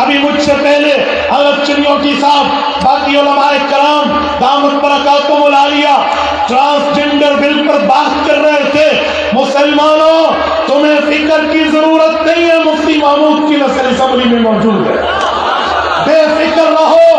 ابھی مجھ سے پہلے حضرت چنیوٹی صاحب باقی علماء کرام دامت برکاتہم العالیہ ٹرانسجنڈر بل پر بات کر رہے تھے. مسلمانوں تمہیں فکر کی ضرورت نہیں ہے, مفتی محمود کی نسل اسمبلی میں موجود ہے, بے فکر رہو.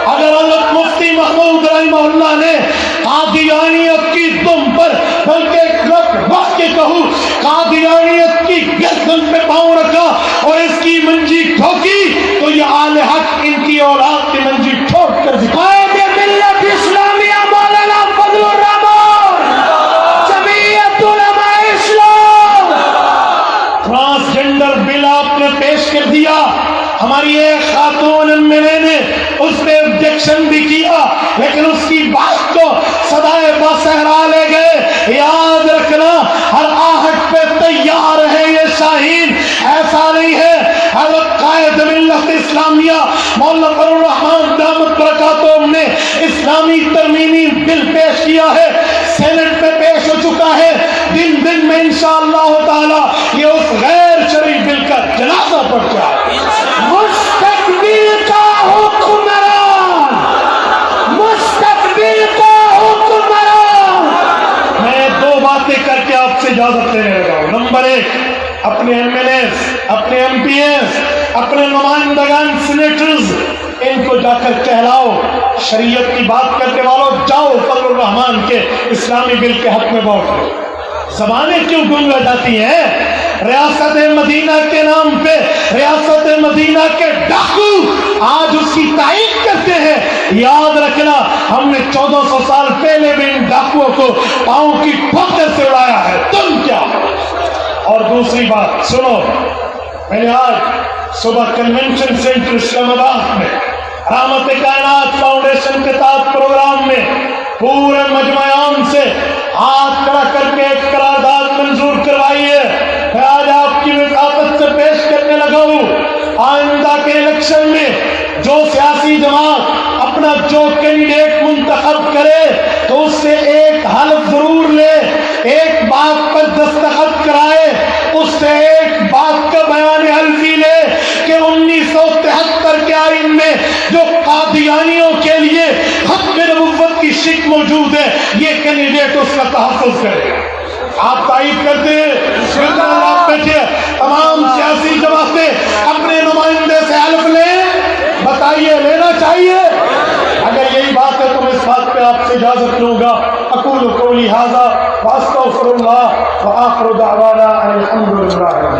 اگر حضرت مفتی محمود رحمہ اللہ نے قادیانیت کی تم پر بلکہ ایک وقت کے کہوں قادیانیت کی گردن پہ پاؤں رکھا اور اس کی منجی ٹھوکی تو یہ آل حق ان کی اولاد کی منجی ٹھوک کر دکھائے. ملت اسلامیہ مولانا فضل الرحمان جمعیت علماء اسلام ٹرانسجنڈر بل آپ نے پیش کر دیا. ہماری ایک خاتون MLA نے اس پہ objection بھی کیا لیکن اس کی بات کو صدائے باصحرا لے گئے. یاد رکھنا ہر آہٹ پہ تیار ہے یہ شاہین, ایسا نہیں ہے. حضرت قائد ملت اسلامیہ مولانا فضل الرحمان دامت برکاتہم نے اسلامی ترمیمی بل پیش کیا ہے, سینٹ میں پیش ہو چکا ہے. دن میں انشاءاللہ تعالی یہ اس غیر شرعی بل کا جنازہ پڑ جائے. مستقبل کا حکمران, مستقبل کا حکمران. میں دو باتیں کر کے آپ سے اجازت لینے لگا ہوں. نمبر ایک, اپنے MLAs, اپنے MPs, اپنے نمائندگان سینیٹرز ان کو جا کر کہلاؤ شریعت کی بات کرنے والوں جاؤ فضل الرحمان کے اسلامی بل کے حق میں ووٹ دو. زبانیں کیوں گم رہ جاتی ہیں؟ ریاست مدینہ کے نام پہ ریاست مدینہ کے ڈاکو آج اس کی تائید کرتے ہیں. یاد رکھنا ہم نے 1400 سال پہلے بھی ان ڈاکوؤں کو پاؤں کی ٹھوکر سے اڑایا ہے, تم کیا. اور دوسری بات سنو, میں نے آج صبح کنونشن سینٹر اسلام آباد میں رحمت کائنات فاؤنڈیشن کے تحت پروگرام میں پورے مجمع عام سے ہاتھ کھڑا کر کے ایک قرارداد منظور کروائی ہے. میں آج آپ کی وفاقت سے پیش کرنے لگا ہوں, آئندہ کے الیکشن میں جو سیاسی جماعت اپنا جو کینڈیڈیٹ منتخب کرے تو اس سے ایک حلف ضرور لے, ایک بات پر دستخط کرائے, اس سے ایک بات کا بیان حلفی لے کہ 1973 کے آئین میں جو قادیانیوں کے لیے ختم نبوت کی شک موجود ہے یہ کینڈیڈیٹ اس کا تحفظ کرے. آپ تائید کرتے ہیں آپ بیٹھے تمام سیاسی جماعتیں اپنے نمائندے سے حلف لیں, بتائیے لینا چاہیے؟ اگر یہی بات ہے تو میں اس بات پہ آپ سے اجازت لوں گا. اقول قولی ھذا واستغفر اللہ وآخر دعوانا ان الحمد للہ.